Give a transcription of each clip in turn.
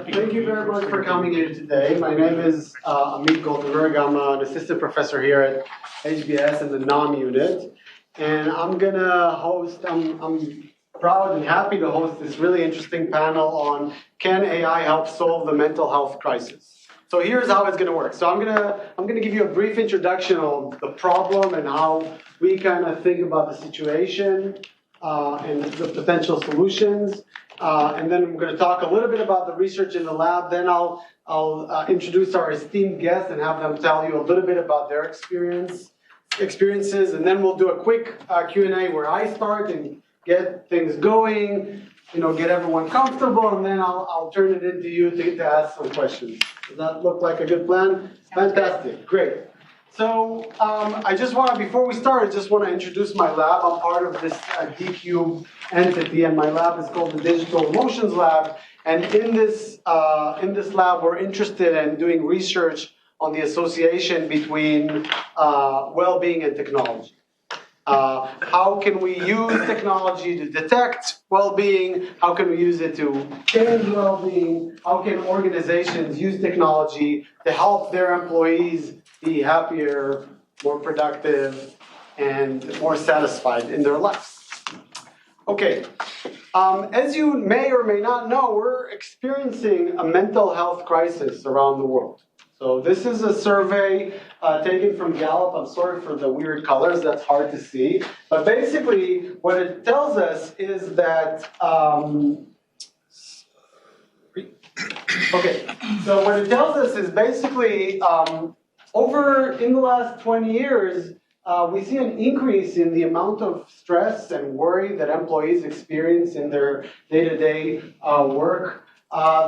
Thank you very much for coming here today. My name is Amit Goldenberg. I'm an assistant professor here at HBS in the NOM unit. And I'm gonna host, I'm proud and happy to host this really interesting panel on can AI help solve the mental health crisis? So here's how it's gonna work. So I'm gonna give you a brief introduction of the problem and how we kind of think about the situation and the potential solutions. And then I'm going to talk a little bit about the research in the lab. Then I'll introduce our esteemed guests and have them tell you a little bit about their experiences. And then we'll do a quick Q&A where I start and get things going, get everyone comfortable, and then I'll turn it into you to ask some questions. Does that look like a good plan? Fantastic, great. So before we start, I just want to introduce my lab. I'm part of this DQ entity, and my lab is called the Digital Emotions Lab. And in this lab, we're interested in doing research on the association between well-being and technology. How can we use technology to detect well-being? How can we use it to change well-being? How can organizations use technology to help their employees be happier, more productive, and more satisfied in their lives? Okay, as you may or may not know, we're experiencing a mental health crisis around the world. So this is a survey taken from Gallup. I'm sorry for the weird colors, that's hard to see. But basically, what it tells us is that, what it tells us is basically, in the last 20 years, we see an increase in the amount of stress and worry that employees experience in their day-to-day work.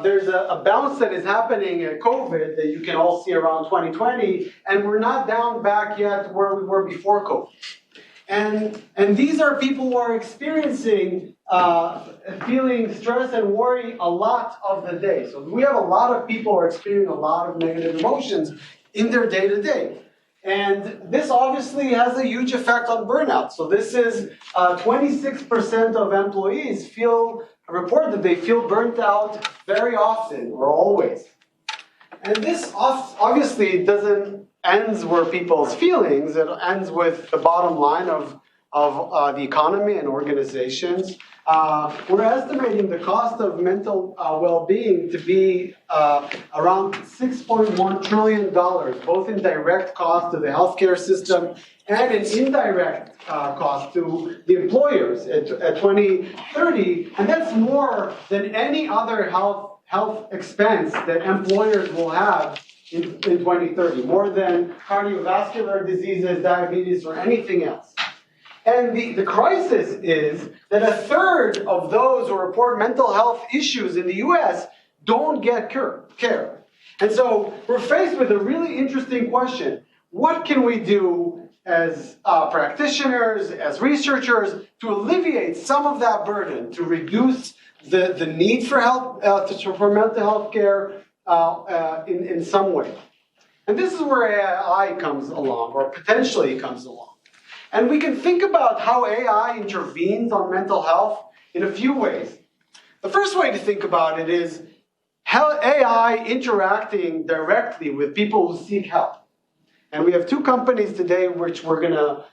There's a bounce that is happening at COVID that you can all see around 2020, and we're not down back yet where we were before COVID. And these are people who are experiencing feeling stress and worry a lot of the day. So we have a lot of people who are experiencing a lot of negative emotions in their day-to-day. And this obviously has a huge effect on burnout. So this is 26% of employees report that they feel burnt out very often or always. And this obviously doesn't end where people's feelings, it ends with the bottom line of the economy and organizations. We're estimating the cost of mental well-being to be around $6.1 trillion, both in direct cost to the healthcare system and in indirect cost to the employers at 2030. And that's more than any other health expense that employers will have in 2030, more than cardiovascular diseases, diabetes, or anything else. And the crisis is that a third of those who report mental health issues in the US don't get care. And so we're faced with a really interesting question. What can we do as practitioners, as researchers, to alleviate some of that burden, to reduce the need for for mental health care in some way? And this is where AI comes along, or potentially comes along. And we can think about how AI intervenes on mental health in a few ways. The first way to think about it is how AI interacting directly with people who seek help. And we have two companies today which we're going to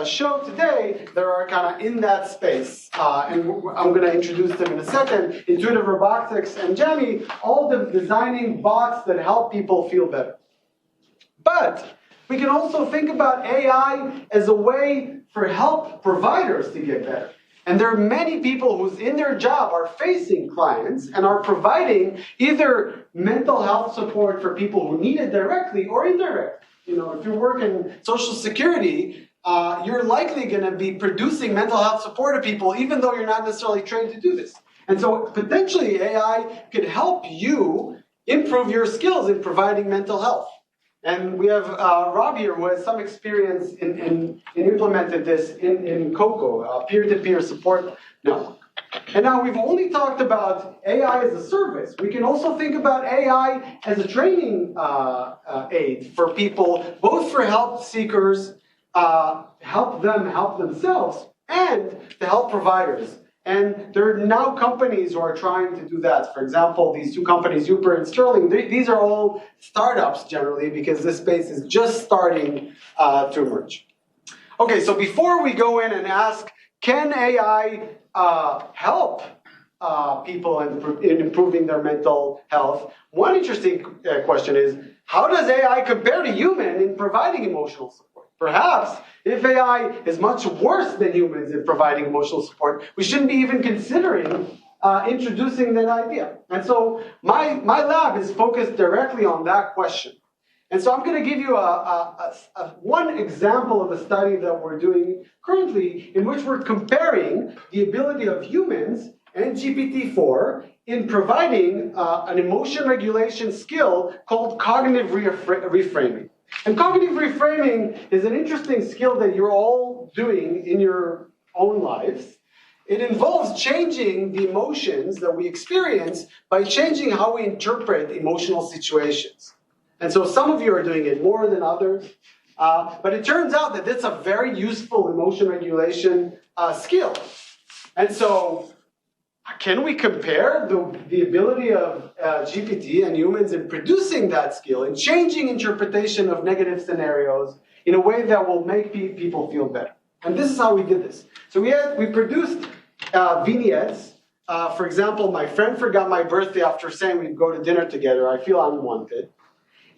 show today that are kind of in that space. And I'm going to introduce them in a second. Intuitive Robotics and Jenny, all designing bots that help people feel better. But we can also think about AI as a way for help providers to get better. And there are many people who in their job are facing clients and are providing either mental health support for people who need it directly or indirect. If you work in Social Security, you're likely going to be producing mental health support to people even though you're not necessarily trained to do this. And so potentially AI could help you improve your skills in providing mental health. And we have Rob here who has some experience in implemented this in COCO, a peer-to-peer support network. And now we've only talked about AI as a service. We can also think about AI as a training aid for people, both for help seekers, help them help themselves, and to help providers. And there are now companies who are trying to do that. For example, these two companies, Uber and Sterling, these are all startups generally because this space is just starting to emerge. Okay, so before we go in and ask, can AI help people in improving their mental health? One interesting question is, how does AI compare to human in providing emotional support? Perhaps if AI is much worse than humans in providing emotional support, we shouldn't be even considering introducing that idea. And so my lab is focused directly on that question. And so I'm going to give you one example of a study that we're doing currently in which we're comparing the ability of humans and GPT-4 in providing an emotion regulation skill called cognitive reframing. And cognitive reframing is an interesting skill that you're all doing in your own lives. It involves changing the emotions that we experience by changing how we interpret emotional situations. And so some of you are doing it more than others, but it turns out that it's a very useful emotion regulation skill. And so can we compare the ability of GPT and humans in producing that skill and changing interpretation of negative scenarios in a way that will make people feel better? And this is how we did this. So we produced vignettes. For example, my friend forgot my birthday after saying we'd go to dinner together. I feel unwanted.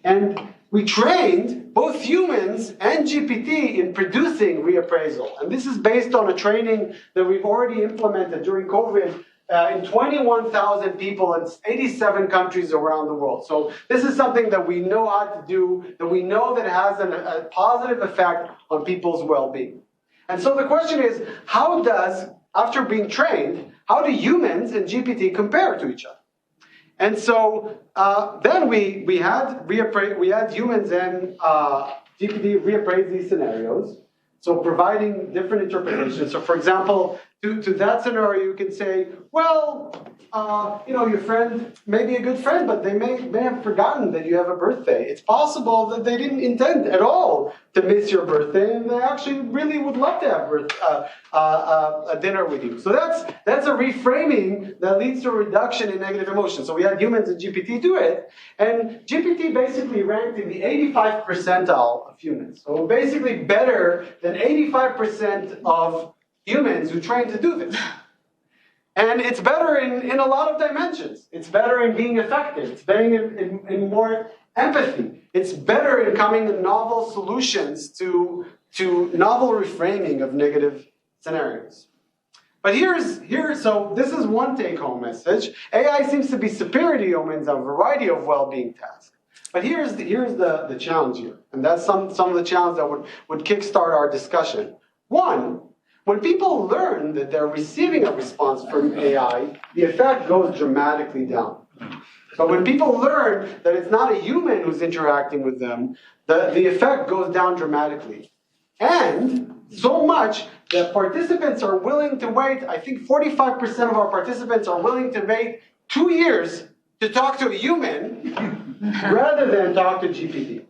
And we trained both humans and GPT in producing reappraisal. And this is based on a training that we've already implemented during COVID in 21,000 people in 87 countries around the world. So this is something that we know how to do, that we know that has a positive effect on people's well-being. And so the question is, after being trained, how do humans and GPT compare to each other? And so then we had humans and GPT reappraise these scenarios, so providing different interpretations. So for example, to that scenario, you can say, well, your friend may be a good friend, but they may have forgotten that you have a birthday. It's possible that they didn't intend at all to miss your birthday, and they actually really would love to have a dinner with you. So that's a reframing that leads to a reduction in negative emotions. So we had humans and GPT do it, and GPT basically ranked in the 85th percentile of humans. So basically better than 85% of humans who trained to do this. And it's better in a lot of dimensions. It's better in being effective. It's better in more empathy. It's better in coming to novel solutions to novel reframing of negative scenarios. But so this is one take-home message. AI seems to be superior to humans on a variety of well-being tasks. But here's the challenge here. And that's some of the challenge that would kickstart our discussion. One, when people learn that they're receiving a response from AI, the effect goes dramatically down. But when people learn that it's not a human who's interacting with them, the effect goes down dramatically. And so much that participants are willing to wait, I think 45% of our participants are willing to wait 2 years to talk to a human rather than talk to GPT.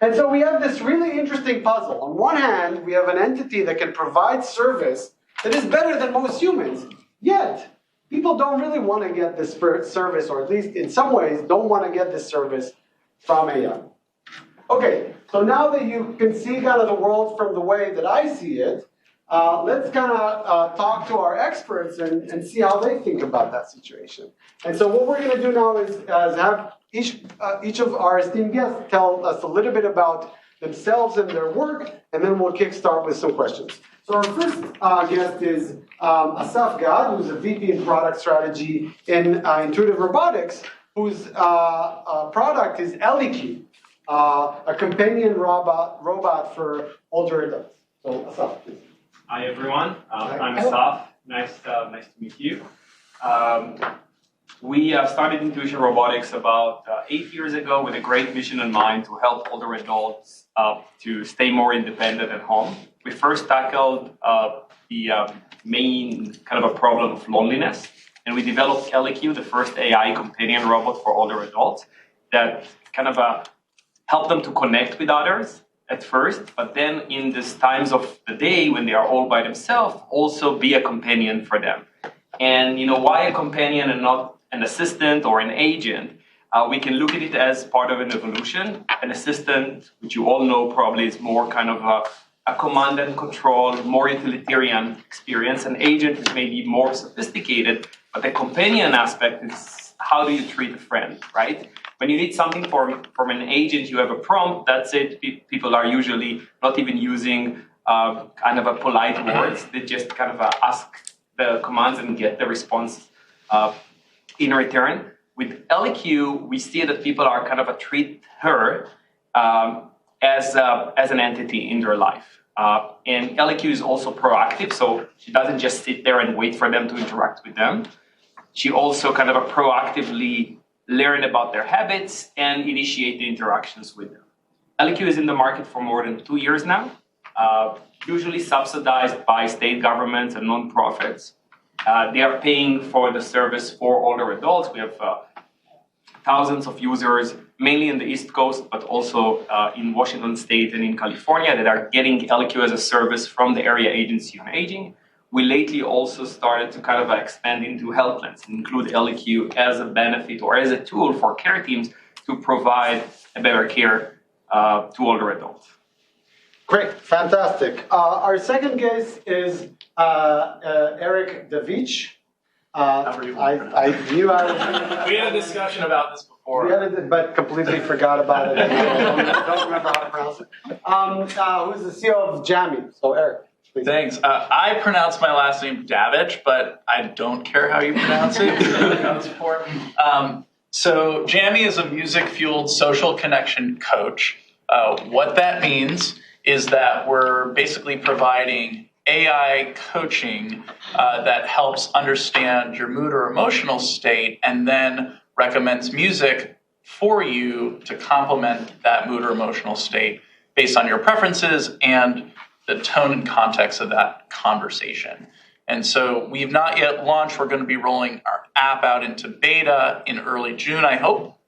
And so we have this really interesting puzzle. On one hand, we have an entity that can provide service that is better than most humans. Yet, people don't really want to get this service, or at least in some ways, don't want to get this service from AI. Okay, so now that you can see kind of the world from the way that I see it, let's kind of talk to our experts and see how they think about that situation. And so what we're going to do now is have each of our esteemed guests tell us a little bit about themselves and their work, and then we'll kickstart with some questions. So our first guest is Assaf, who's a VP in product strategy in Intuitive Robotics, whose product is EliQ, a companion robot for older adults. So Assaf, please. Hi everyone, I'm Assaf. Nice to meet you. We started Intuition Robotics about 8 years ago with a great mission in mind to help older adults to stay more independent at home. We first tackled the main kind of a problem of loneliness, and we developed EliQ, the first AI companion robot for older adults that kind of helped them to connect with others at first, but then in these times of the day when they are all by themselves, also be a companion for them. And why a companion and not an assistant or an agent? We can look at it as part of an evolution. An assistant, which you all know probably, is more kind of a command and control, more utilitarian experience. An agent is maybe more sophisticated, but the companion aspect is how do you treat a friend, right? When you need something from an agent, you have a prompt, that's it. People are usually not even using kind of a polite words. They just kind of ask the commands and get the response in return. With LEQ, we see that people are kind of treat her as an entity in their life. And LEQ is also proactive, so she doesn't just sit there and wait for them to interact with them. She also kind of proactively learn about their habits and initiate the interactions with them. LEQ is in the market for more than 2 years now, usually subsidized by state governments and nonprofits. They are paying for the service for older adults. We have thousands of users, mainly in the East Coast, but also in Washington State and in California, that are getting LEQ as a service from the Area Agency on Aging. We lately also started to kind of expand into health plans and include LEQ as a benefit or as a tool for care teams to provide a better care to older adults. Great, fantastic. Our second guest is Eric Davich. We had a discussion about this before. We had it, but completely forgot about it. Don't remember how to pronounce it. Who's the CEO of Jammy? So Eric. Please. Thanks. I pronounce my last name Davich, but I don't care how you pronounce it. So Jammy is a music-fueled social connection coach. What that means is that we're basically providing AI coaching that helps understand your mood or emotional state and then recommends music for you to complement that mood or emotional state based on your preferences and the tone and context of that conversation. And so we've not yet launched. We're going to be rolling our app out into beta in early June, I hope.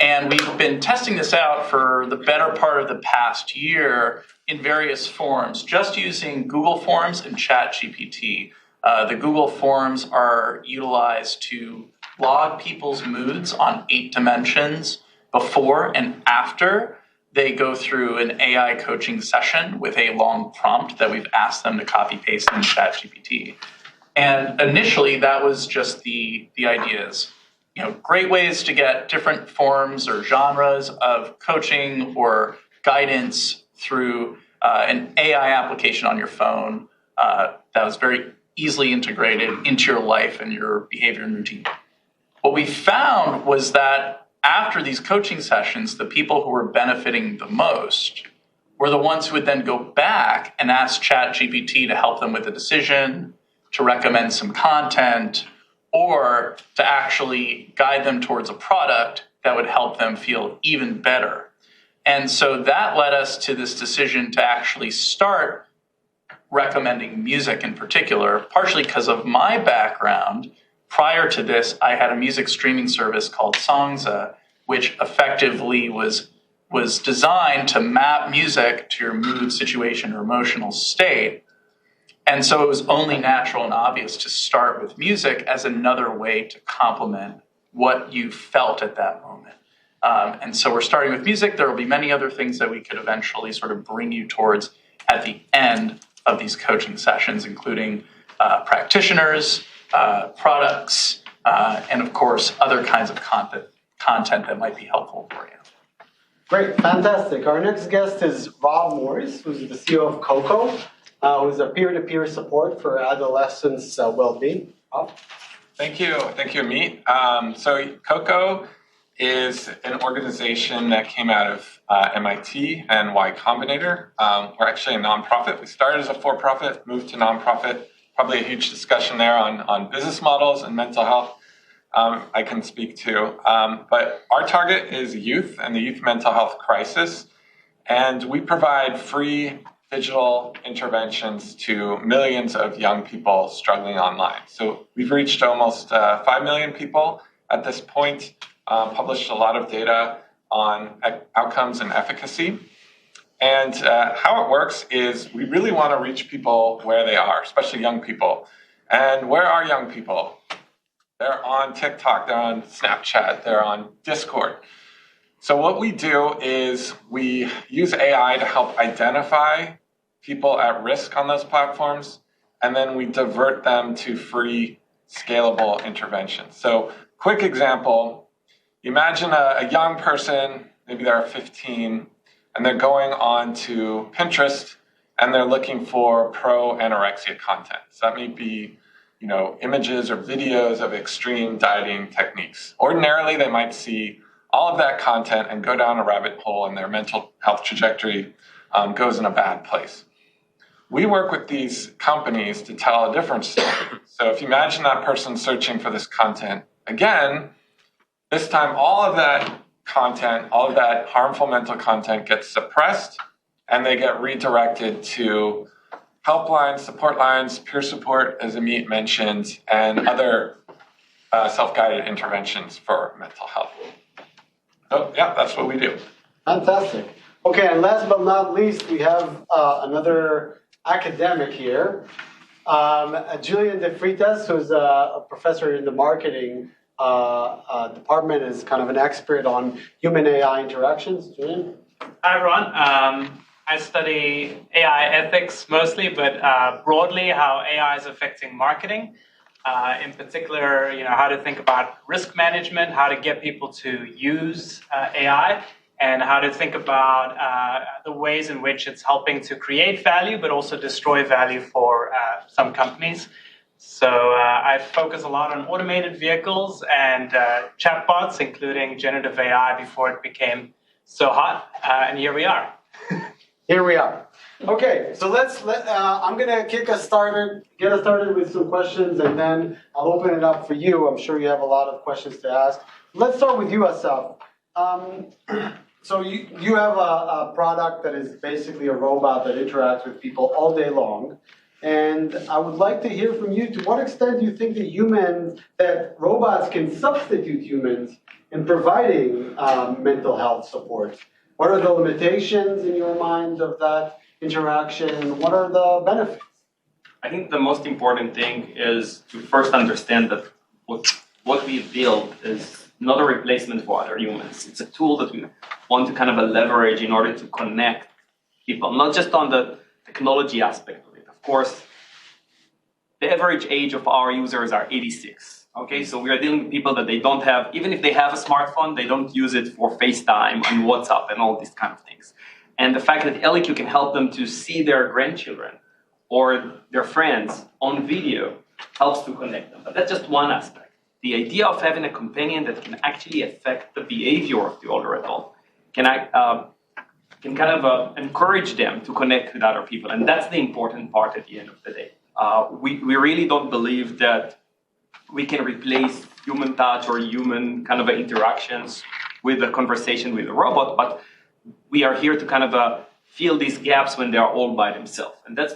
And we've been testing this out for the better part of the past year in various forms, just using Google Forms and ChatGPT. The Google Forms are utilized to log people's moods on 8 dimensions before and after they go through an AI coaching session with a long prompt that we've asked them to copy paste in ChatGPT. And initially, that was just the ideas. Great ways to get different forms or genres of coaching or guidance through an AI application on your phone that was very easily integrated into your life and your behavior and routine. What we found was that after these coaching sessions, the people who were benefiting the most were the ones who would then go back and ask ChatGPT to help them with a decision, to recommend some content, or to actually guide them towards a product that would help them feel even better. And so that led us to this decision to actually start recommending music in particular, partially because of my background. Prior to this, I had a music streaming service called Songza, which effectively was designed to map music to your mood, situation, or emotional state. And so it was only natural and obvious to start with music as another way to complement what you felt at that moment. And so we're starting with music. There will be many other things that we could eventually sort of bring you towards at the end of these coaching sessions, including practitioners, products, and of course, other kinds of content that might be helpful for you. Great, fantastic. Our next guest is Rob Morris, who's the CEO of Coco, who's a peer-to-peer support for adolescents' well-being. Rob? Thank you, Amit. So Coco is an organization that came out of MIT and Y Combinator. We're actually a nonprofit. We started as a for-profit, moved to nonprofit. Probably a huge discussion there on business models and mental health. I can speak to. But our target is youth and the youth mental health crisis. And we provide free digital interventions to millions of young people struggling online. So we've reached almost 5 million people at this point, published a lot of data on outcomes and efficacy. And how it works is we really want to reach people where they are, especially young people. And where are young people? They're on TikTok, they're on Snapchat, they're on Discord. So what we do is we use AI to help identify people at risk on those platforms, and then we divert them to free, scalable interventions. So quick example, imagine a young person, maybe they're 15, and they're going on to Pinterest and they're looking for pro-anorexia content. So that may be images or videos of extreme dieting techniques. Ordinarily, they might see all of that content and go down a rabbit hole, and their mental health trajectory goes in a bad place. We work with these companies to tell a different story. So if you imagine that person searching for this content again, this time all of that content, all of that harmful mental content gets suppressed, and they get redirected to helplines, support lines, peer support, as Amit mentioned, and other self-guided interventions for mental health. So yeah, that's what we do. Fantastic. Okay, and last but not least, we have another academic here, Julian de Freitas, who's a professor in the marketing department, is kind of an expert on human AI interactions. Julian? Hi, everyone. I study AI ethics mostly, but broadly how AI is affecting marketing. In particular, how to think about risk management, how to get people to use AI, and how to think about the ways in which it's helping to create value, but also destroy value for some companies. So I focus a lot on automated vehicles and chatbots, including generative AI, before it became so hot. And here we are. Here we are. Okay, so I'm going to get us started with some questions, and then I'll open it up for you. I'm sure you have a lot of questions to ask. Let's start with you, Assaf. So you have a product that is basically a robot that interacts with people all day long. And I would like to hear from you, to what extent do you think that robots can substitute humans in providing mental health support? What are the limitations in your mind of that interaction? What are the benefits? I think the most important thing is to first understand that what we build is not a replacement for other humans. It's a tool that we want to kind of leverage in order to connect people, not just on the technology aspect of it. Of course, the average age of our users are 86. Okay, so we are dealing with people that they don't have, even if they have a smartphone, they don't use it for FaceTime and WhatsApp and all these kind of things. And the fact that LQ can help them to see their grandchildren or their friends on video helps to connect them. But that's just one aspect. The idea of having a companion that can actually affect the behavior of the older adult can kind of encourage them to connect with other people. And that's the important part at the end of the day. We really don't believe that we can replace human touch or human kind of interactions with a conversation with a robot, but we are here to kind of fill these gaps when they are all by themselves. And that's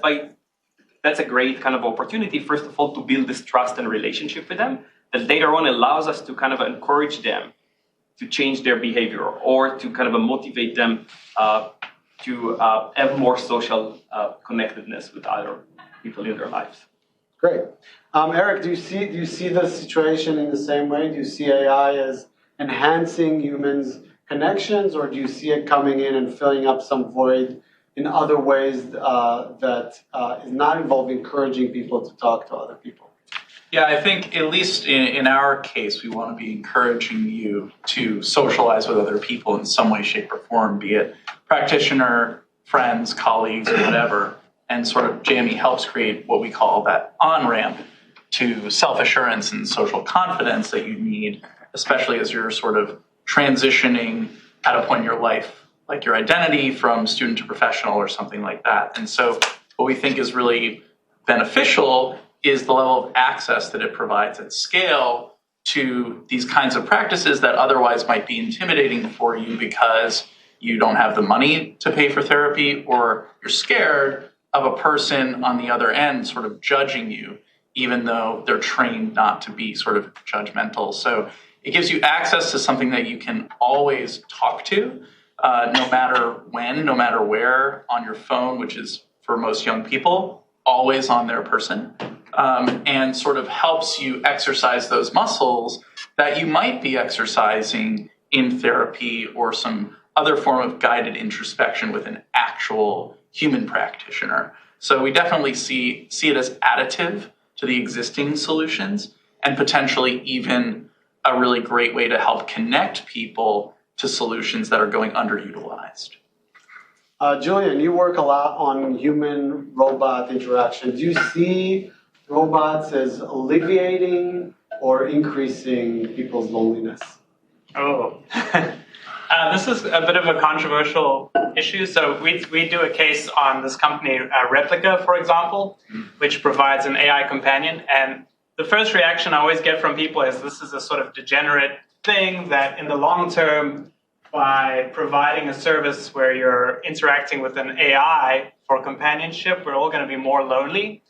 a great kind of opportunity, first of all, to build this trust and relationship with them, that later on allows us to kind of encourage them to change their behavior or to kind of motivate them to have more social connectedness with other people in their lives. Great. Eric, do you see the situation in the same way? Do you see AI as enhancing humans' connections, or do you see it coming in and filling up some void in other ways that is not involving encouraging people to talk to other people? Yeah, I think at least in our case, we want to be encouraging you to socialize with other people in some way, shape, or form, be it practitioner, friends, colleagues, or whatever. And sort of JME helps create what we call that on-ramp to self-assurance and social confidence that you need, especially as you're sort of transitioning at a point in your life, like your identity from student to professional or something like that. And so what we think is really beneficial is the level of access that it provides at scale to these kinds of practices that otherwise might be intimidating for you because you don't have the money to pay for therapy, or you're scared of a person on the other end sort of judging you, even though they're trained not to be sort of judgmental. So it gives you access to something that you can always talk to, no matter when, no matter where, on your phone, which is for most young people, always on their person. and sort of helps you exercise those muscles that you might be exercising in therapy or some other form of guided introspection with an actual human practitioner. So we definitely see it as additive to the existing solutions and potentially even a really great way to help connect people to solutions that are going underutilized. Julian, you work a lot on human-robot interactions. Do you see robots as alleviating or increasing people's loneliness? Oh, this is a bit of a controversial issue. So we do a case on this company, Replica, for example, which provides an AI companion. And the first reaction I always get from people is this is a sort of degenerate thing that in the long term, by providing a service where you're interacting with an AI for companionship, we're all going to be more lonely.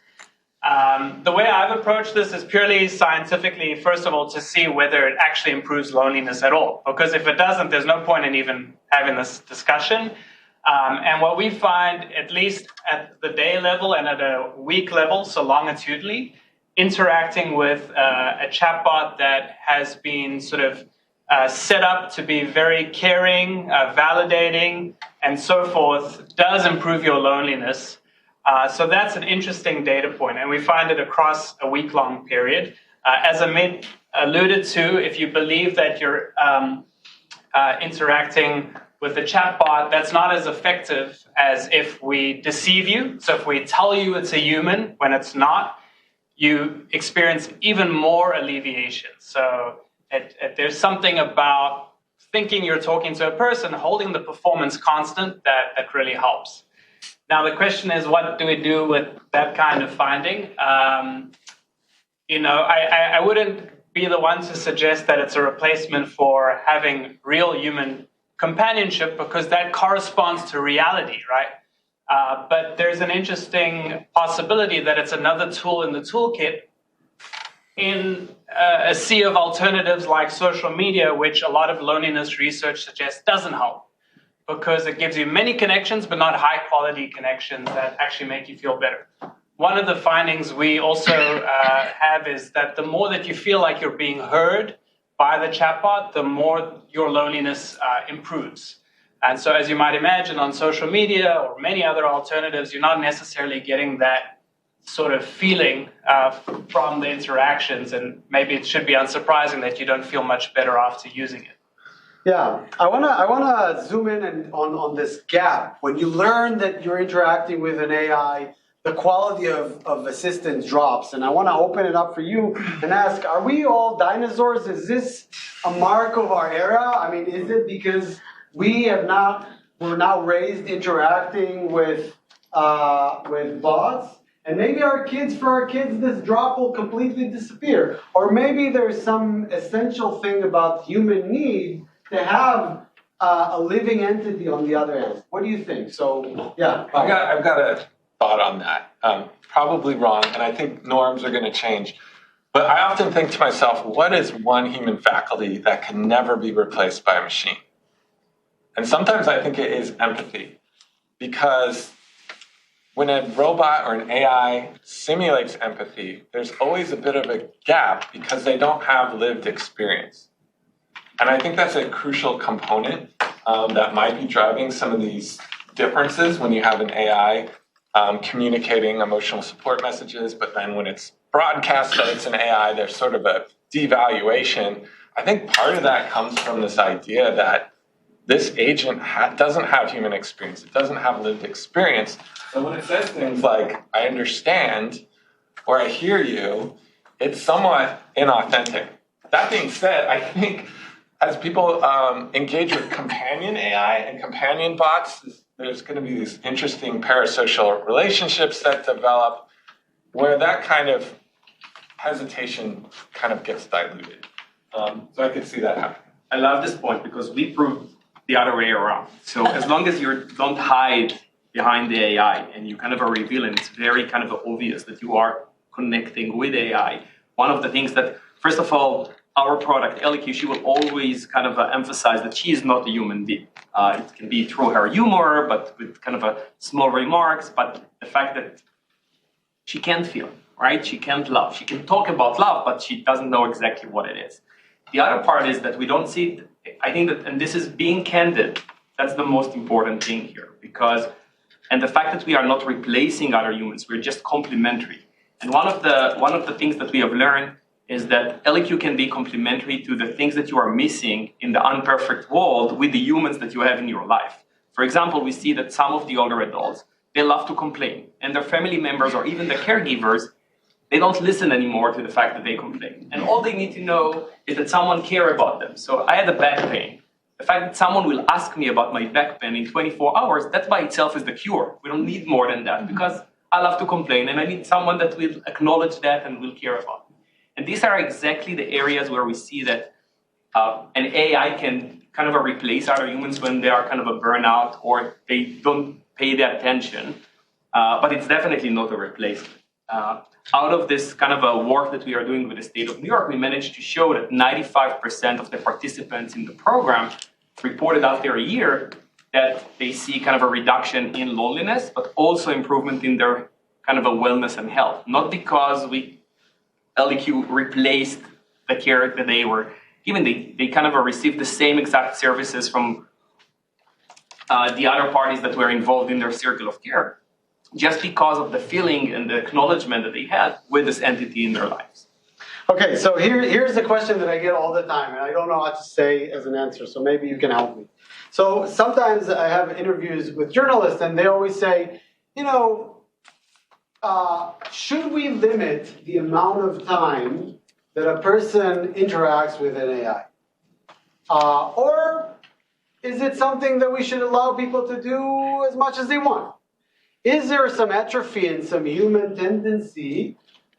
The way I've approached this is purely scientifically, first of all, to see whether it actually improves loneliness at all. Because if it doesn't, there's no point in even having this discussion. And what we find, at least at the day level and at a week level, so longitudinally, interacting with a chatbot that has been sort of set up to be very caring, validating, and so forth, does improve your loneliness. So that's an interesting data point, and we find it across a week-long period. As Amit alluded to, if you believe that you're interacting with a chatbot, that's not as effective as if we deceive you. So if we tell you it's a human when it's not, you experience even more alleviation. So there's something about thinking you're talking to a person, holding the performance constant that really helps. Now, the question is, what do we do with that kind of finding? I wouldn't be the one to suggest that it's a replacement for having real human companionship because that corresponds to reality, right? But there's an interesting possibility that it's another tool in the toolkit in a sea of alternatives like social media, which a lot of loneliness research suggests doesn't help because it gives you many connections, but not high quality connections that actually make you feel better. One of the findings we also have is that the more that you feel like you're being heard by the chatbot, the more your loneliness improves. And so as you might imagine on social media or many other alternatives, you're not necessarily getting that sort of feeling from the interactions, and maybe it should be unsurprising that you don't feel much better after using it. Yeah, I wanna zoom in on this gap. When you learn that you're interacting with an AI, the quality of assistance drops. And I want to open it up for you and ask, are we all dinosaurs? Is this a mark of our era? I mean, is it because we're now raised interacting with bots? And maybe for our kids, this drop will completely disappear. Or maybe there's some essential thing about human need to have a living entity on the other end. What do you think? So, yeah. I've got a thought on that. Probably wrong, and I think norms are going to change. But I often think to myself, what is one human faculty that can never be replaced by a machine? And sometimes I think it is empathy. Because when a robot or an AI simulates empathy, there's always a bit of a gap because they don't have lived experience. And I think that's a crucial component that might be driving some of these differences when you have an AI communicating emotional support messages, but then when it's broadcast that it's an AI, there's sort of a devaluation. I think part of that comes from this idea that this agent doesn't have human experience. It doesn't have lived experience. So when it says things like, I understand, or I hear you, it's somewhat inauthentic. That being said, I think as people engage with companion AI and companion bots, there's going to be these interesting parasocial relationships that develop where that kind of hesitation kind of gets diluted. So I could see that happening. I love this point because we proved the other way around. So as long as you don't hide behind the AI and you kind of are revealing, it's very kind of obvious that you are connecting with AI. One of the things that, first of all, our product, LQ, she will always kind of emphasize that she is not a human being. It can be through her humor, but with kind of a small remarks, but the fact that she can't feel. right? She can't love. She can talk about love, but she doesn't know exactly what it is. The other part is that we don't see it. I think that, and this is being candid, that's the most important thing here, because, and the fact that we are not replacing other humans, we're just complementary. And one of the things that we have learned is that LEQ can be complementary to the things that you are missing in the unperfect world with the humans that you have in your life. For example, we see that some of the older adults, they love to complain, and their family members or even the caregivers, they don't listen anymore to the fact that they complain. And all they need to know is that someone cares about them. So I had a back pain. The fact that someone will ask me about my back pain in 24 hours, that by itself is the cure. We don't need more than that, because I love to complain and I need someone that will acknowledge that and will care about me. And these are exactly the areas where we see that an AI can kind of replace other humans when they are kind of a burnout or they don't pay the attention, but it's definitely not a replacement. Out of this kind of a work that we are doing with the state of New York, we managed to show that 95% of the participants in the program reported after a year that they see kind of a reduction in loneliness, but also improvement in their kind of a wellness and health. Not because LEQ replaced the care that they were given, they kind of received the same exact services from the other parties that were involved in their circle of care, just because of the feeling and the acknowledgement that they had with this entity in their lives. Okay, so here's the question that I get all the time, and I don't know what to say as an answer, so maybe you can help me. So sometimes I have interviews with journalists, and they always say, should we limit the amount of time that a person interacts with an AI? Or is it something that we should allow people to do as much as they want? Is there some atrophy in some human tendency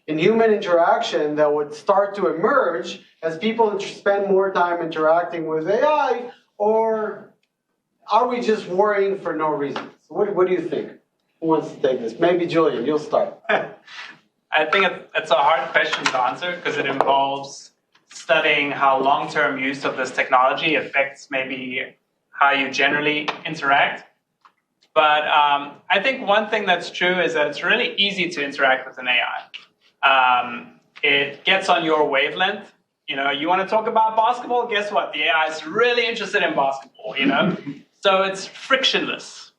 in human interaction that would start to emerge as people spend more time interacting with AI, or are we just worrying for no reason? So what do you think? Who wants to take this? Maybe Julian, you'll start. I think it's a hard question to answer because it involves studying how long-term use of this technology affects maybe how you generally interact. But I think one thing that's true is that it's really easy to interact with an AI. It gets on your wavelength. You want to talk about basketball? Guess what? The AI is really interested in basketball, So it's frictionless.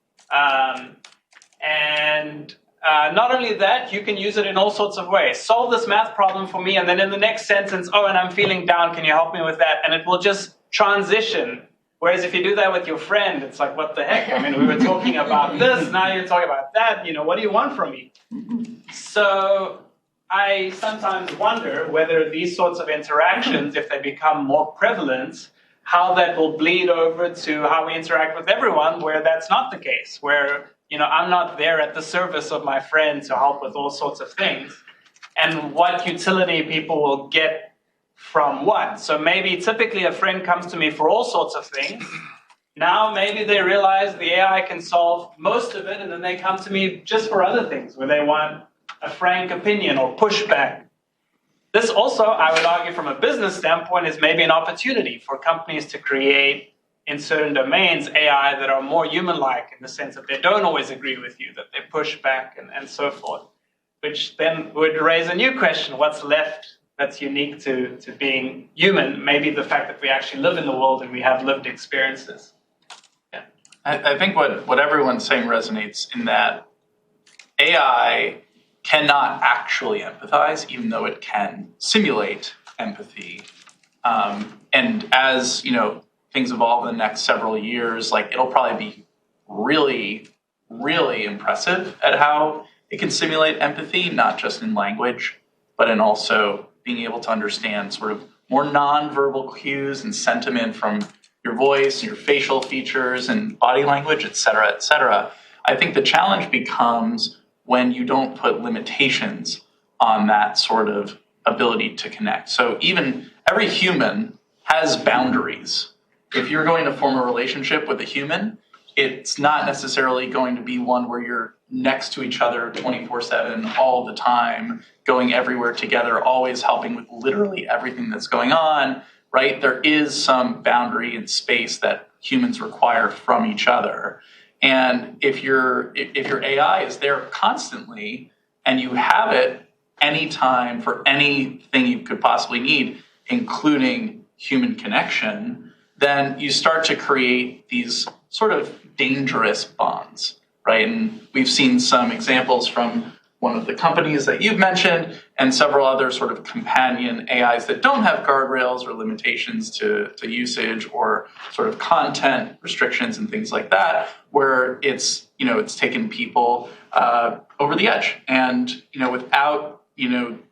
And not only that, you can use it in all sorts of ways. Solve this math problem for me, and then in the next sentence, and I'm feeling down, can you help me with that? And it will just transition. Whereas if you do that with your friend, it's like, what the heck? I mean, we were talking about this, now you're talking about that. What do you want from me? So I sometimes wonder whether these sorts of interactions, if they become more prevalent, how that will bleed over to how we interact with everyone, where that's not the case, where I'm not there at the service of my friend to help with all sorts of things, and what utility people will get from what. So maybe typically a friend comes to me for all sorts of things. Now maybe they realize the AI can solve most of it, and then they come to me just for other things, where they want a frank opinion or pushback. This also, I would argue from a business standpoint, is maybe an opportunity for companies to create in certain domains AI that are more human-like, in the sense that they don't always agree with you, that they push back and so forth, which then would raise a new question: what's left that's unique to being human? Maybe the fact that we actually live in the world and we have lived experiences. Yeah. I think what everyone's saying resonates in that AI cannot actually empathize, even though it can simulate empathy. And as things evolve in the next several years, it'll probably be really, really impressive at how it can simulate empathy, not just in language, but in also being able to understand sort of more nonverbal cues and sentiment from your voice, your facial features, and body language, et cetera, et cetera. I think the challenge becomes when you don't put limitations on that sort of ability to connect. So even every human has boundaries. If you're going to form a relationship with a human, it's not necessarily going to be one where you're next to each other 24/7 all the time, going everywhere together, always helping with literally everything that's going on, right? There is some boundary and space that humans require from each other. And if your AI is there constantly and you have it any time for anything you could possibly need, including human connection, then you start to create these sort of dangerous bonds, right? And we've seen some examples from one of the companies that you've mentioned and several other sort of companion AIs that don't have guardrails or limitations to usage or sort of content restrictions and things like that, where it's taken people over the edge. And, without,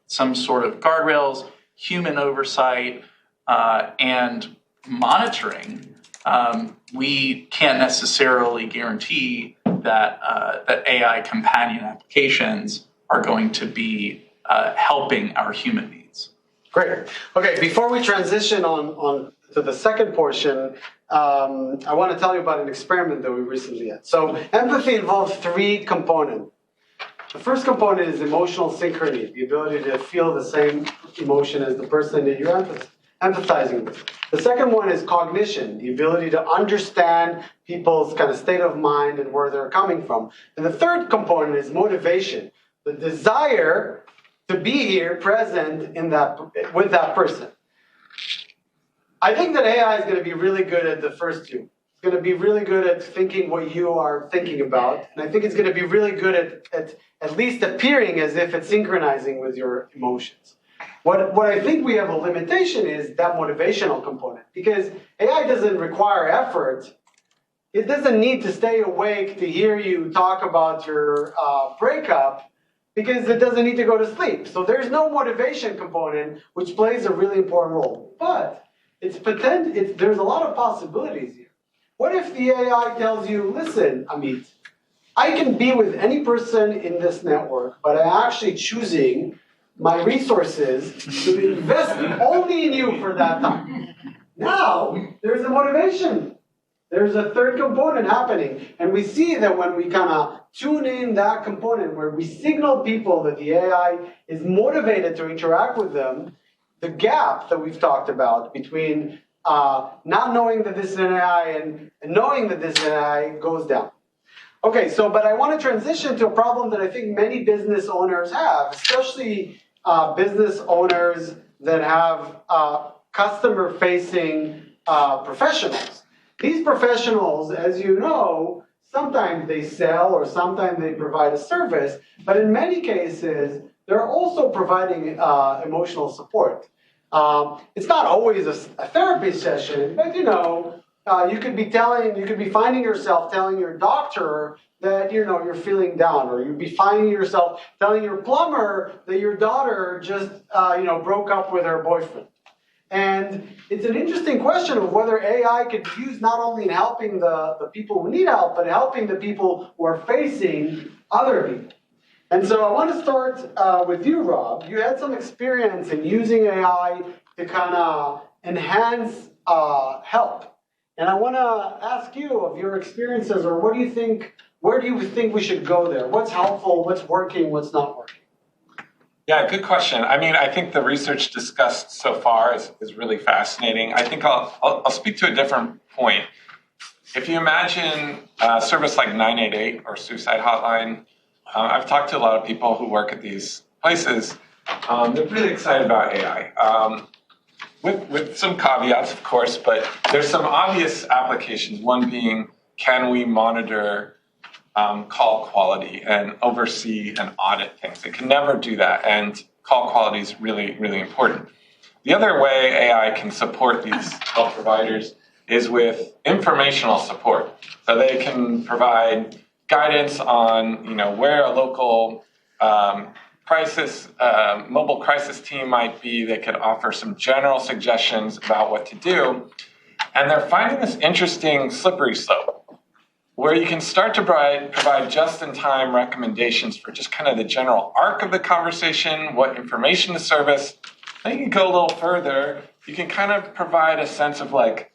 some sort of guardrails, human oversight, and monitoring, we can't necessarily guarantee that AI companion applications are going to be helping our human needs. Great. Okay, before we transition on to the second portion, I want to tell you about an experiment that we recently had. So empathy involves three components. The first component is emotional synchrony, the ability to feel the same emotion as the person that you're empathizing with. The second one is cognition, the ability to understand people's kind of state of mind and where they're coming from. And the third component is motivation, the desire to be here present with that person. I think that AI is going to be really good at the first two. It's going to be really good at thinking what you are thinking about. And I think it's going to be really good at least appearing as if it's synchronizing with your emotions. What I think we have a limitation is that motivational component, because AI doesn't require effort. It doesn't need to stay awake to hear you talk about your breakup, because it doesn't need to go to sleep. So there's no motivation component, which plays a really important role. But there's a lot of possibilities here. What if the AI tells you, listen, Amit, I can be with any person in this network, but I'm actually choosing my resources to invest only in you for that time. Now, there's a motivation. There's a third component happening. And we see that when we kind of tune in that component, where we signal people that the AI is motivated to interact with them, the gap that we've talked about between not knowing that this is an AI and knowing that this is an AI goes down. Okay, but I want to transition to a problem that I think many business owners have, especially business owners that have customer-facing professionals. These professionals, as you know, sometimes they sell or sometimes they provide a service, but in many cases, they're also providing emotional support. It's not always a therapy session, but you could be finding yourself telling your doctor that you're feeling down, or you'd be finding yourself telling your plumber that your daughter just broke up with her boyfriend. And it's an interesting question of whether AI could be used not only in helping the people who need help, but helping the people who are facing other people. And so I want to start with you, Rob. You had some experience in using AI to kind of enhance help. And I want to ask you of your experiences, or where do you think we should go there? What's helpful, what's working, what's not working? Yeah, good question. I mean, I think the research discussed so far is really fascinating. I think I'll speak to a different point. If you imagine a service like 988 or Suicide Hotline, I've talked to a lot of people who work at these places. They're really excited about AI. With some caveats, of course, but there's some obvious applications. One being, can we monitor call quality and oversee and audit things? It can never do that, and call quality is really, really important. The other way AI can support these health providers is with informational support. So they can provide guidance on, where a local mobile crisis team might be. They could offer some general suggestions about what to do. And they're finding this interesting slippery slope where you can start to provide just-in-time recommendations for just kind of the general arc of the conversation, what information to service. Then you can go a little further. You can kind of provide a sense of what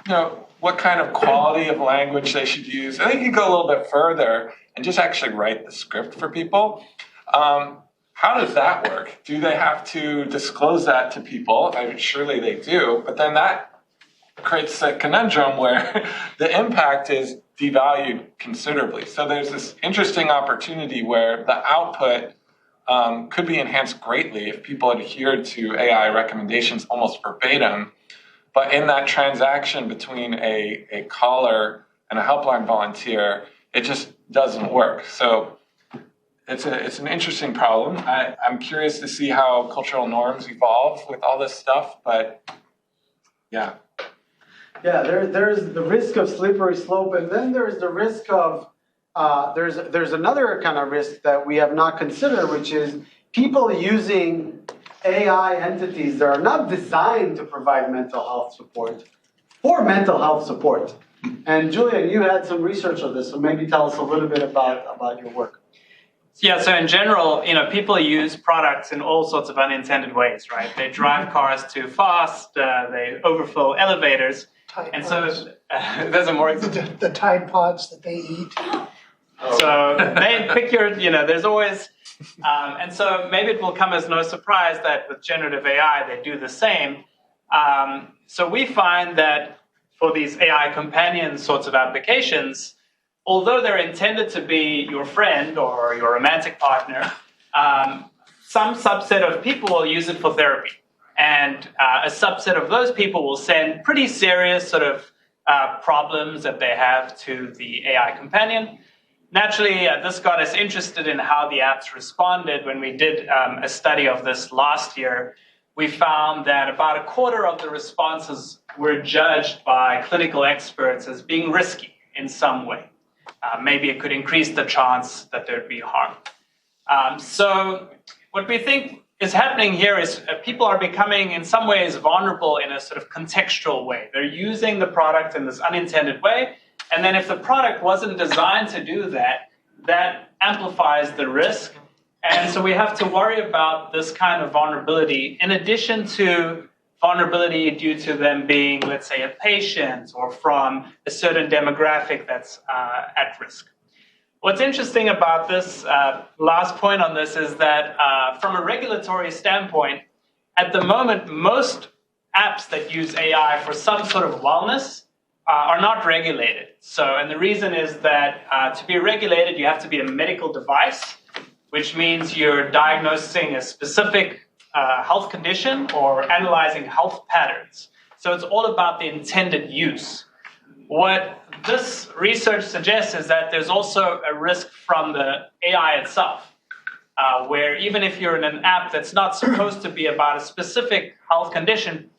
kind of quality of language they should use. I think you can go a little bit further and just actually write the script for people. How does that work? Do they have to disclose that to people? I mean, surely they do, but then that creates a conundrum where the impact is devalued considerably. So there's this interesting opportunity where the output could be enhanced greatly if people adhered to AI recommendations almost verbatim. But in that transaction between a caller and a helpline volunteer, it just doesn't work. So it's an interesting problem. I'm curious to see how cultural norms evolve with all this stuff, but yeah. Yeah, there's the risk of slippery slope, and then there's the risk of there's another kind of risk that we have not considered, which is people using AI entities that are not designed to provide mental health support for mental health support. And Julian, you had some research on this, so maybe tell us a little bit about your work. Yeah, so in general, people use products in all sorts of unintended ways, right? They drive cars too fast, they overfill elevators, and so there's a more the Tide Pods that they eat. So they pick your, there's always, and so maybe it will come as no surprise that with generative AI they do the same. So we find that for these AI companion sorts of applications, although they're intended to be your friend or your romantic partner, some subset of people will use it for therapy. And a subset of those people will send pretty serious sort of problems that they have to the AI companion. Naturally, this got us interested in how the apps responded. When we did a study of this last year, we found that about a quarter of the responses were judged by clinical experts as being risky in some way. Maybe it could increase the chance that there'd be harm. So what we think is happening here is people are becoming in some ways vulnerable in a sort of contextual way. They're using the product in this unintended way. And then if the product wasn't designed to do that, that amplifies the risk. And so we have to worry about this kind of vulnerability in addition to vulnerability due to them being, let's say, a patient or from a certain demographic that's at risk. What's interesting about this, last point on this, is that from a regulatory standpoint, at the moment, most apps that use AI for some sort of wellness are not regulated. So, and the reason is that to be regulated, you have to be a medical device, which means you're diagnosing a specific health condition or analyzing health patterns. So it's all about the intended use. What this research suggests is that there's also a risk from the AI itself, where even if you're in an app that's not supposed to be about a specific health condition,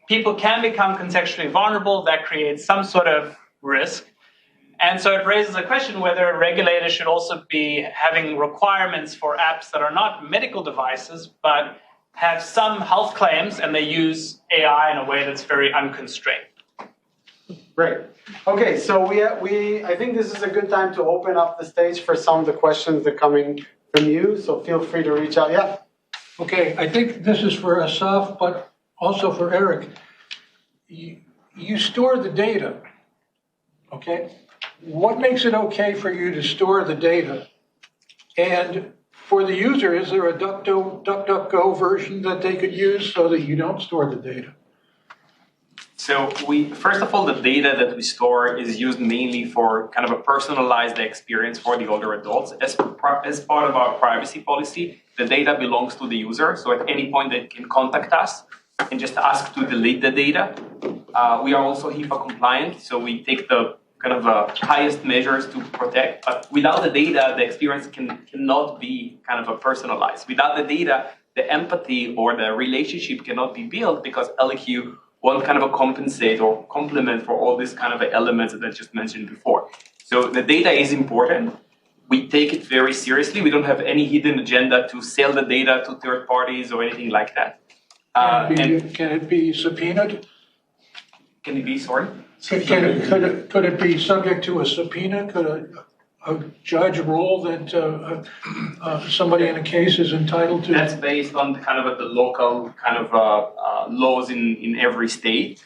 people can become contextually vulnerable. That creates some sort of risk. And so it raises a question whether regulators should also be having requirements for apps that are not medical devices, but have some health claims, and they use AI in a way that's very unconstrained. Great. Okay, so I think this is a good time to open up the stage for some of the questions that are coming from you. So feel free to reach out. Yeah. Okay, I think this is for Assaf, but also for Eric. You store the data, okay? What makes it okay for you to store the data? And for the user, is there a DuckDuckGo version that they could use so that you don't store the data? So first of all, the data that we store is used mainly for kind of a personalized experience for the older adults. As part of our privacy policy, the data belongs to the user. So at any point they can contact us and just ask to delete the data. We are also HIPAA compliant, so we take the kind of highest measures to protect. But without the data, the experience cannot be kind of a personalized. Without the data, the empathy or the relationship cannot be built because LQ won't kind of compensate or complement for all these kind of elements that I just mentioned before. So the data is important. We take it very seriously. We don't have any hidden agenda to sell the data to third parties or anything like that. Can it be subpoenaed? Can it be, sorry? Could it be subject to a subpoena? Could a judge rule that somebody in a case is entitled to? That's based on kind of the local kind of laws in every state.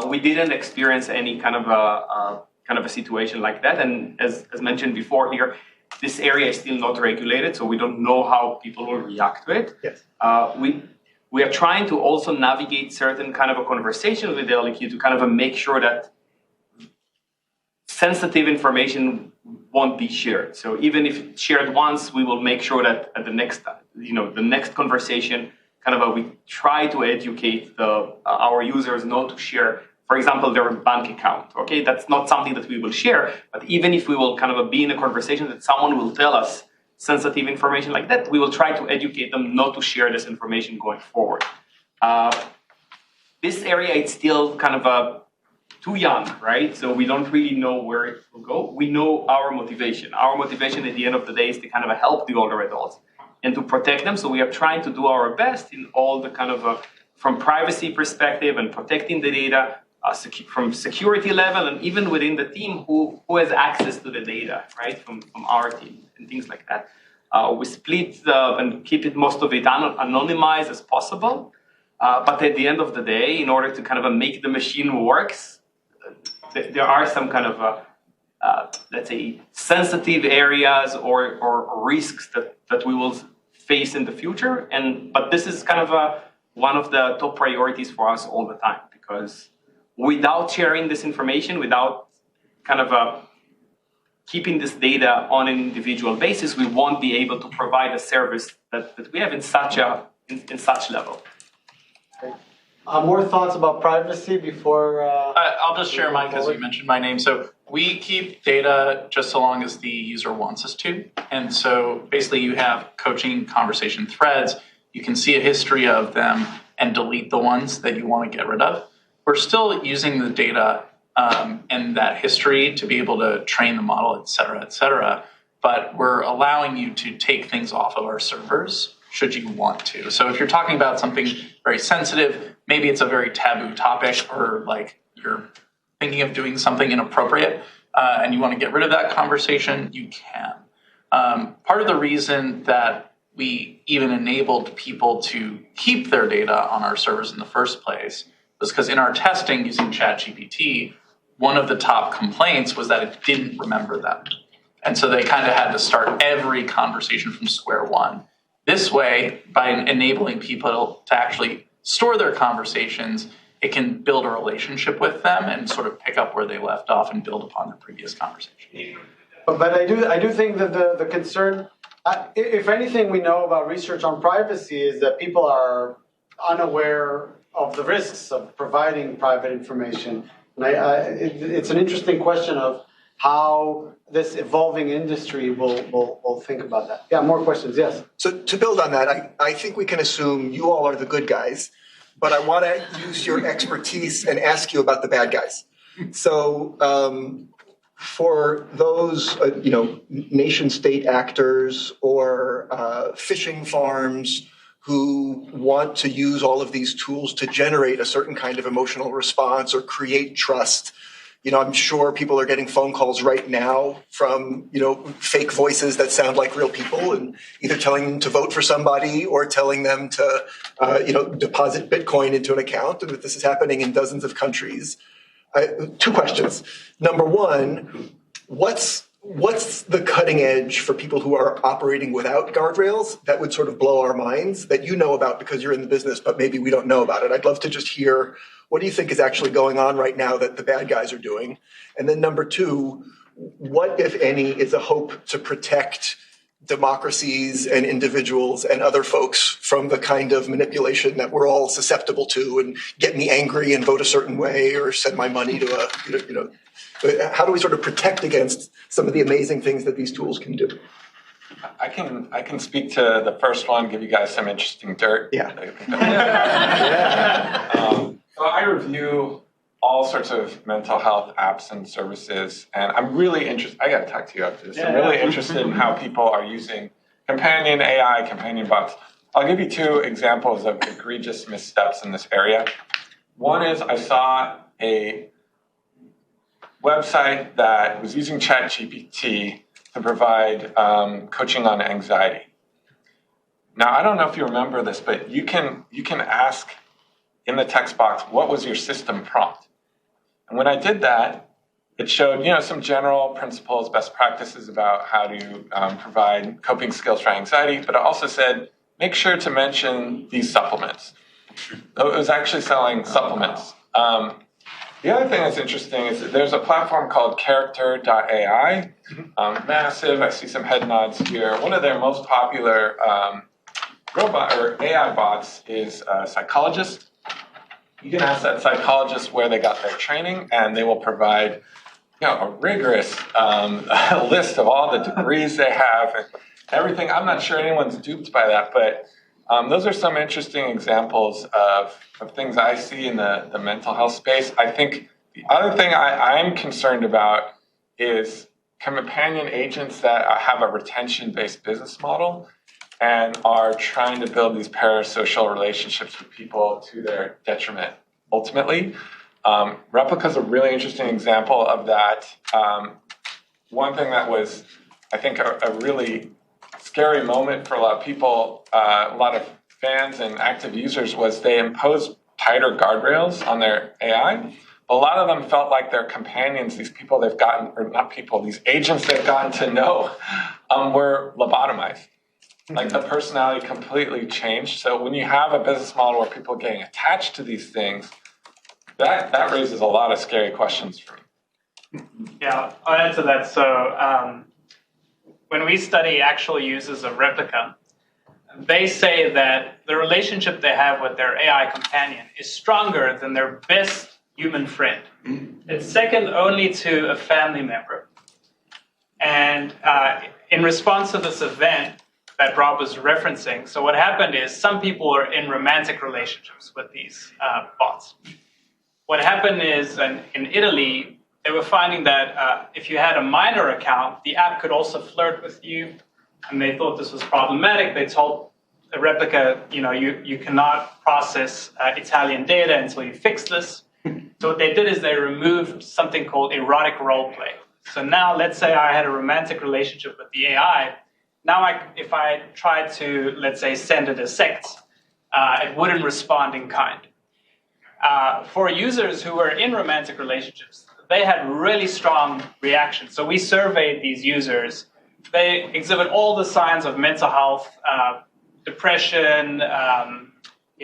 We didn't experience any kind of a situation like that. And as mentioned before here, this area is still not regulated, so we don't know how people will react to it. Yes. We are trying to also navigate certain kind of a conversation with the LQ to kind of make sure that sensitive information won't be shared. So even if it's shared once, we will make sure that at the next the next conversation, we try to educate our users not to share, for example, their bank account. Okay, that's not something that we will share, but even if we will be in a conversation that someone will tell us sensitive information like that, we will try to educate them not to share this information going forward. This area, it's still too young, right? So we don't really know where it will go. We know our motivation. Our motivation at the end of the day is to help the older adults and to protect them. So we are trying to do our best in all the from privacy perspective and protecting the data from security level, and even within the team who has access to the data, right, from our team and things like that. We split and keep it most of it anonymized as possible. But at the end of the day, in order to make the machine works, there are some let's say, sensitive areas or risks that we will face in the future. But this is one of the top priorities for us all the time, because without sharing this information, without keeping this data on an individual basis, we won't be able to provide a service that we have in such level. More thoughts about privacy before... I'll just share mine because you mentioned my name. So we keep data just so long as the user wants us to. And so basically you have coaching conversation threads. You can see a history of them and delete the ones that you want to get rid of. We're still using the data and that history to be able to train the model, et cetera, but we're allowing you to take things off of our servers should you want to. So if you're talking about something very sensitive, maybe it's a very taboo topic, or you're thinking of doing something inappropriate and you want to get rid of that conversation, you can. Part of the reason that we even enabled people to keep their data on our servers in the first place was because in our testing using ChatGPT, one of the top complaints was that it didn't remember them. And so they had to start every conversation from square one. This way, by enabling people to actually store their conversations, it can build a relationship with them and pick up where they left off and build upon the previous conversation. But I do think that the concern, if anything we know about research on privacy, is that people are unaware of the risks of providing private information. And it's an interesting question of how this evolving industry will think about that. Yeah, more questions, yes. So to build on that, I think we can assume you all are the good guys, but I want to use your expertise and ask you about the bad guys. So for those, nation-state actors or fishing farms who want to use all of these tools to generate a certain kind of emotional response or create trust. I'm sure people are getting phone calls right now from, fake voices that sound like real people, and either telling them to vote for somebody or telling them to, deposit Bitcoin into an account, and that this is happening in dozens of countries. Two questions. Number one, what's the cutting edge for people who are operating without guardrails that would blow our minds that you know about because you're in the business, but maybe we don't know about it? I'd love to just hear, what do you think is actually going on right now that the bad guys are doing? And then number two, what, if any, is a hope to protect democracies and individuals and other folks from the kind of manipulation that we're all susceptible to, and get me angry and vote a certain way or send my money to how do we protect against some of the amazing things that these tools can do? I can speak to the first one, give you guys some interesting dirt. Yeah. So I review all sorts of mental health apps and services, and I'm really interested. I got to talk to you after this. I'm really interested in how people are using companion AI, companion bots. I'll give you two examples of egregious missteps in this area. One is I saw a website that was using ChatGPT to provide coaching on anxiety. Now, I don't know if you remember this, but you can ask in the text box, what was your system prompt? And when I did that, it showed some general principles, best practices about how to provide coping skills for anxiety, but it also said, make sure to mention these supplements. So it was actually selling supplements. The other thing that's interesting is that there's a platform called Character.ai, massive. I see some head nods here. One of their most popular robot or AI bots is a psychologist. You can ask that psychologist where they got their training, and they will provide a rigorous list of all the degrees they have and everything. I'm not sure anyone's duped by that, but those are some interesting examples of things I see in the mental health space. I think the other thing I'm concerned about is companion agents that have a retention-based business model and are trying to build these parasocial relationships with people to their detriment, ultimately. Replica is a really interesting example of that. One thing that was, I think, a really scary moment for a lot of people, a lot of fans and active users, was they imposed tighter guardrails on their AI. A lot of them felt like their companions, these people they've gotten, or not people, these agents they've gotten to know, were lobotomized. Like the personality completely changed. So when you have a business model where people are getting attached to these things, that raises a lot of scary questions for me. Yeah, I'll answer that. So when we study actual users of Replica, they say that the relationship they have with their AI companion is stronger than their best human friend. It's second only to a family member. And in response to this event that Rob was referencing, so what happened is some people are in romantic relationships with these bots. What happened is in Italy, they were finding that if you had a minor account, the app could also flirt with you, and they thought this was problematic. They told the Replica, you cannot process Italian data until you fix this. So what they did is they removed something called erotic role play. So now let's say I had a romantic relationship with the AI. Now if I tried to, let's say, send it a sex, it wouldn't respond in kind. For users who were in romantic relationships, they had really strong reactions. So we surveyed these users. They exhibit all the signs of mental health, depression,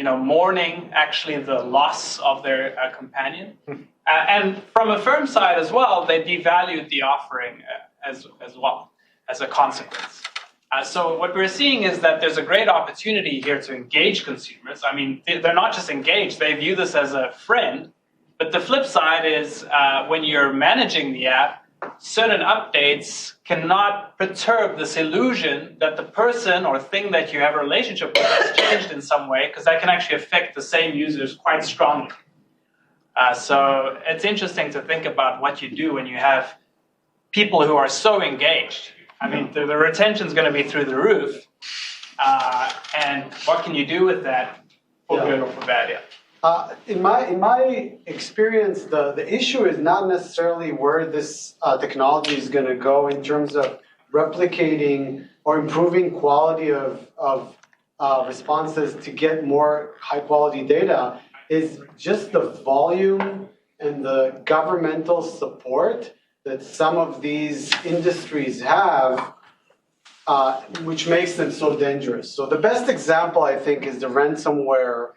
mourning actually the loss of their companion. And from a firm side as well, they devalued the offering as well as a consequence. So what we're seeing is that there's a great opportunity here to engage consumers. I mean, they're not just engaged, they view this as a friend. But the flip side is when you're managing the app, certain updates cannot perturb this illusion that the person or thing that you have a relationship with has changed in some way, because that can actually affect the same users quite strongly. So it's interesting to think about what you do when you have people who are so engaged. I mean, the retention is going to be through the roof. And what can you do with that for good or for bad? Yeah. In my experience, the issue is not necessarily where this technology is going to go in terms of replicating or improving quality of responses to get more high quality data. Is just the volume and the governmental support that some of these industries have, which makes them so dangerous. So the best example, I think, is the ransomware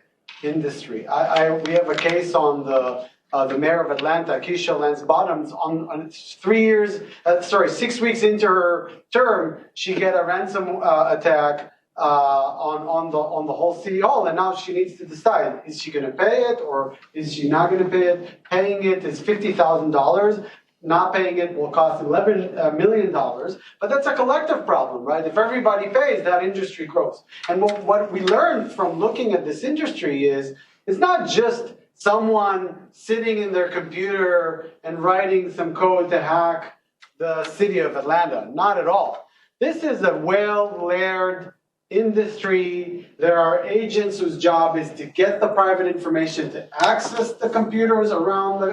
industry. We have a case on the mayor of Atlanta, Keisha Lance Bottoms. On 6 weeks into her term, she get a ransom attack on the whole city hall, and now she needs to decide: is she going to pay it or is she not going to pay it? Paying it is $50,000. Not paying it will cost $11 million. But that's a collective problem, right? If everybody pays, that industry grows. And what we learned from looking at this industry is it's not just someone sitting in their computer and writing some code to hack the city of Atlanta. Not at all. This is a well-layered industry. There are agents whose job is to get the private information to access the computers around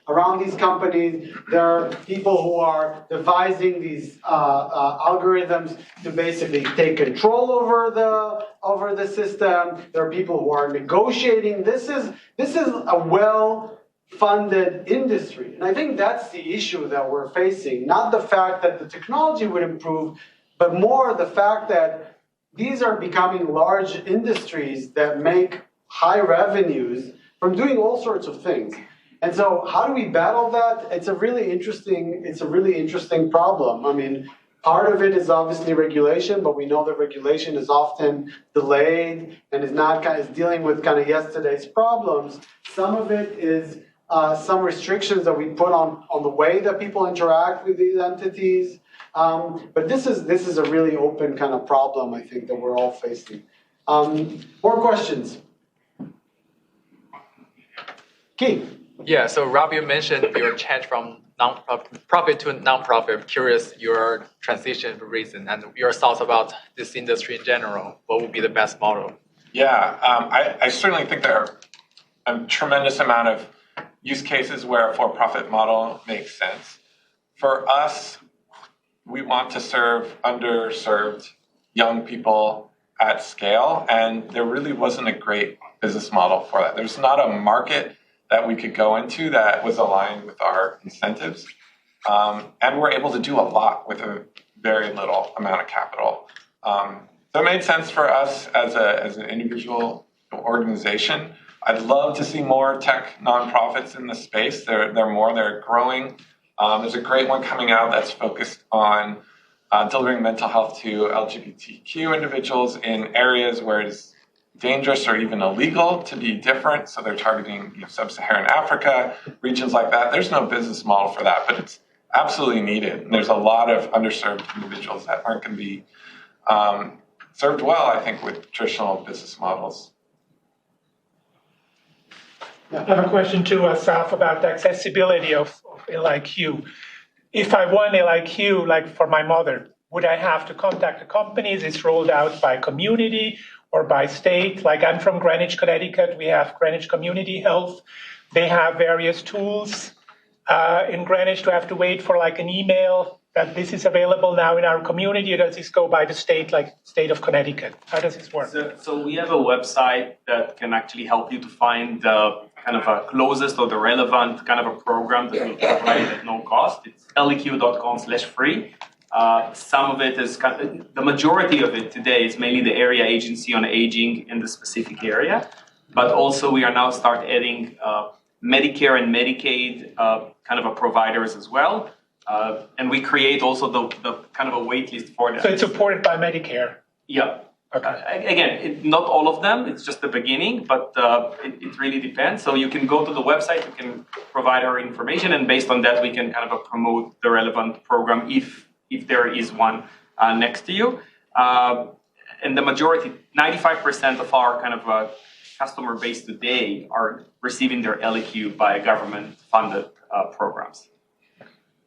around these companies. There are people who are devising these algorithms to basically take control over the system. There are people who are negotiating. This is a well-funded industry, and I think that's the issue that we're facing. Not the fact that the technology would improve, but more the fact that these are becoming large industries that make high revenues from doing all sorts of things. And so how do we battle that? It's a really interesting problem. I mean, Part of it is obviously regulation, but we know that regulation is often delayed and is dealing with kind of yesterday's problems. Some of it is some restrictions that we put on the way that people interact with these entities. But this is a really open kind of problem, I think, that we're all facing. More questions? Keith. Yeah, so Rob, you mentioned your change from profit to non-profit. I'm curious your transition reason and your thoughts about this industry in general. What would be the best model? Yeah, I certainly think there are a tremendous amount of use cases where a for-profit model makes sense. For us, we want to serve underserved young people at scale, and there really wasn't a great business model for that. There's not a market that we could go into that was aligned with our incentives. And we're able to do a lot with a very little amount of capital. So it made sense for us as an individual organization. I'd love to see more tech nonprofits in the space. They're growing. There's a great one coming out that's focused on delivering mental health to LGBTQ individuals in areas where it's dangerous or even illegal to be different. So they're targeting sub-Saharan Africa, regions like that. There's no business model for that, but it's absolutely needed. And there's a lot of underserved individuals that aren't going to be served well, I think, with traditional business models. I have a question to Assaf about the accessibility of LIQ. If I want LIQ, like for my mother, would I have to contact the companies? It's rolled out by community or by state. Like I'm from Greenwich, Connecticut. We have Greenwich Community Health. They have various tools. In Greenwich, do I have to wait for like an email that this is available now in our community, or does this go by the state, like state of Connecticut? How does this work? So we have a website that can actually help you to find kind of a closest or the relevant kind of a program that will provide at no cost. It's leq.com/free. Some of it is the majority of it today is mainly the area agency on aging in the specific area, but also we are now start adding Medicare and Medicaid kind of a providers as well, and we create also the kind of a wait list for them. So it's supported by Medicare. Yeah. Okay. Again, not all of them. It's just the beginning, but it really depends. So you can go to the website, you can provide our information, and based on that, we can kind of promote the relevant program if there is one next to you. And the majority, 95% of our kind of customer base today are receiving their LEQ by government-funded programs.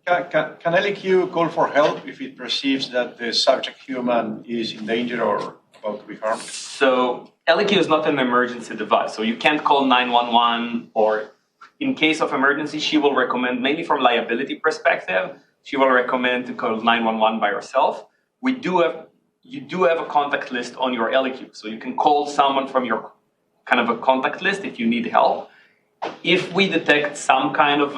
Can LEQ call for help if it perceives that the subject human is in danger or about to be harmed? So LEQ is not an emergency device, so you can't call 911, or in case of emergency, she will recommend, mainly from liability perspective, she will recommend to call 911 by yourself. You do have a contact list on your LEQ, so you can call someone from your kind of a contact list if you need help. If we detect some kind of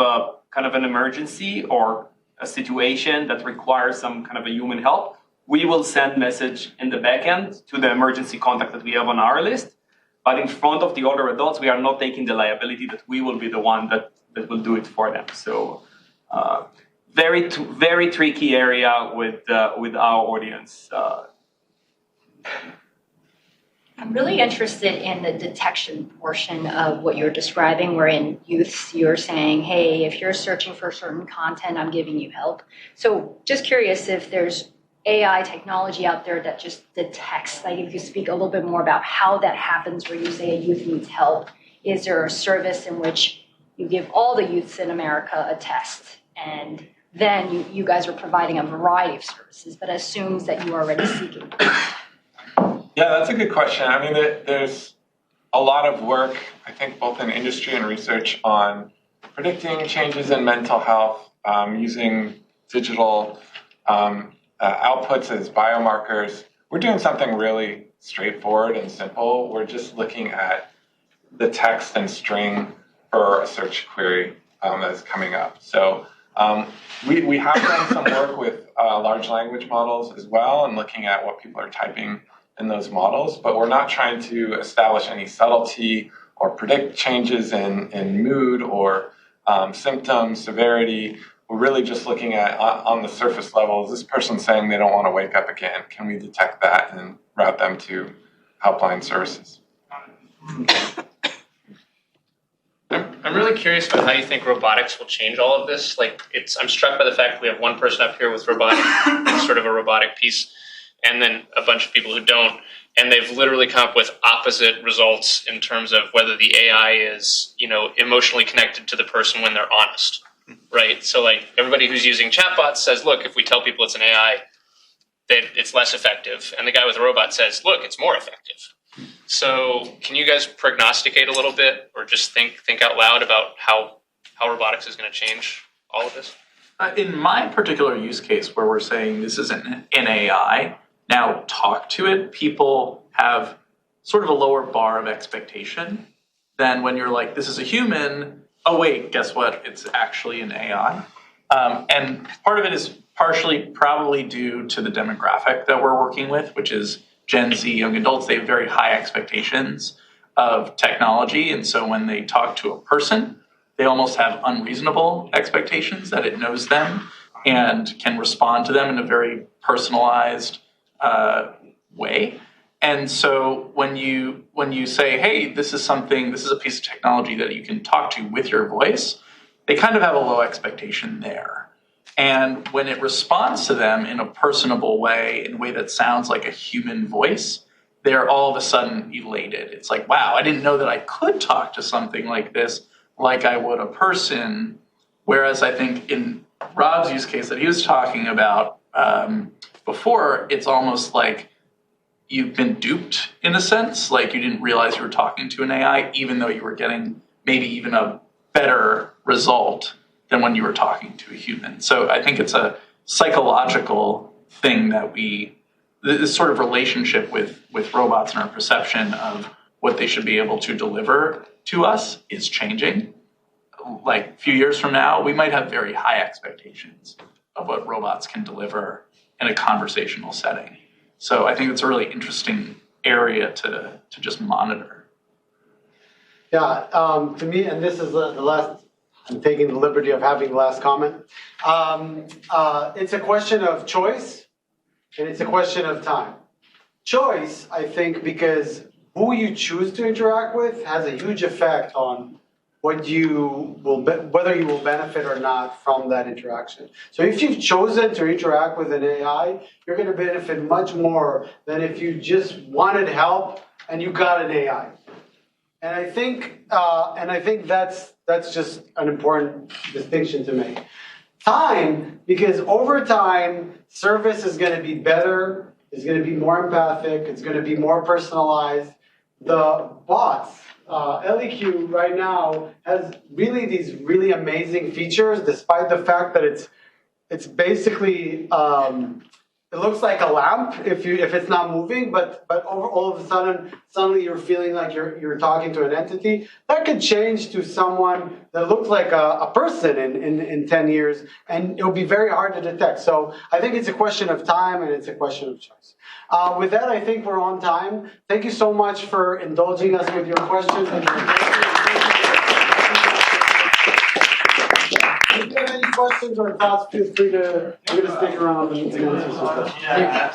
an emergency or a situation that requires some kind of a human help, we will send message in the back end to the emergency contact that we have on our list. But in front of the older adults, we are not taking the liability that we will be the one that will do it for them. So very tricky area with our audience. I'm really interested in the detection portion of what you're describing, where in youths you're saying, hey, if you're searching for certain content, I'm giving you help. So just curious if there's AI technology out there that just detects, like if you speak a little bit more about how that happens where you say a youth needs help. Is there a service in which you give all the youths in America a test, and then you guys are providing a variety of services, but assumes that you are already seeking? Yeah, that's a good question. I mean, there's a lot of work, I think, both in industry and research on predicting changes in mental health, using digital outputs as biomarkers. We're doing something really straightforward and simple. We're just looking at the text and string for a search query that's coming up. So we have done some work with large language models as well and looking at what people are typing in those models, but we're not trying to establish any subtlety or predict changes in mood or symptom severity. we're really just looking at on the surface level, is this person saying they don't want to wake up again? Can we detect that and route them to helpline services? I'm really curious about how you think robotics will change all of this. Like, I'm struck by the fact that we have one person up here with robotic, sort of a robotic piece, and then a bunch of people who don't, and they've literally come up with opposite results in terms of whether the AI is, emotionally connected to the person when they're honest, right? So, like, everybody who's using chatbots says, look, if we tell people it's an AI, that it's less effective, and the guy with the robot says, look, it's more effective. So can you guys prognosticate a little bit or just think out loud about how robotics is going to change all of this? In my particular use case where we're saying this isn't an AI, now talk to it, people have sort of a lower bar of expectation than when you're like, this is a human, oh wait, guess what, it's actually an AI. And part of it is partially probably due to the demographic that we're working with, which is Gen Z, young adults. They have very high expectations of technology. And so when they talk to a person, they almost have unreasonable expectations that it knows them and can respond to them in a very personalized way. And so when you say, hey, this is a piece of technology that you can talk to with your voice, they kind of have a low expectation there. And when it responds to them in a personable way, in a way that sounds like a human voice, they're all of a sudden elated. It's like, wow, I didn't know that I could talk to something like this like I would a person. Whereas I think in Rob's use case that he was talking about before, it's almost like you've been duped in a sense, like you didn't realize you were talking to an AI, even though you were getting maybe even a better result than when you were talking to a human. So I think it's a psychological thing that this sort of relationship with robots and our perception of what they should be able to deliver to us is changing. Like a few years from now, we might have very high expectations of what robots can deliver in a conversational setting. So I think it's a really interesting area to just monitor. Yeah, to me, and this is the last, I'm taking the liberty of having the last comment. It's a question of choice, and it's a question of time. Choice, I think, because who you choose to interact with has a huge effect on whether you will benefit or not from that interaction. So if you've chosen to interact with an AI, you're going to benefit much more than if you just wanted help and you got an AI. And I think that's just an important distinction to make. Time, because over time, service is going to be better, it's going to be more empathic, it's going to be more personalized. The bots, LEQ right now has these really amazing features, despite the fact that it's basically it looks like a lamp if it's not moving, but all of a sudden suddenly you're feeling like you're talking to an entity. That could change to someone that looks like a person in 10 years, and it'll be very hard to detect. So I think it's a question of time and it's a question of choice. With that, I think we're on time. Thank you so much for indulging us with your questions and your If you have any questions or thoughts, feel free to stick around and answer some questions. Yeah.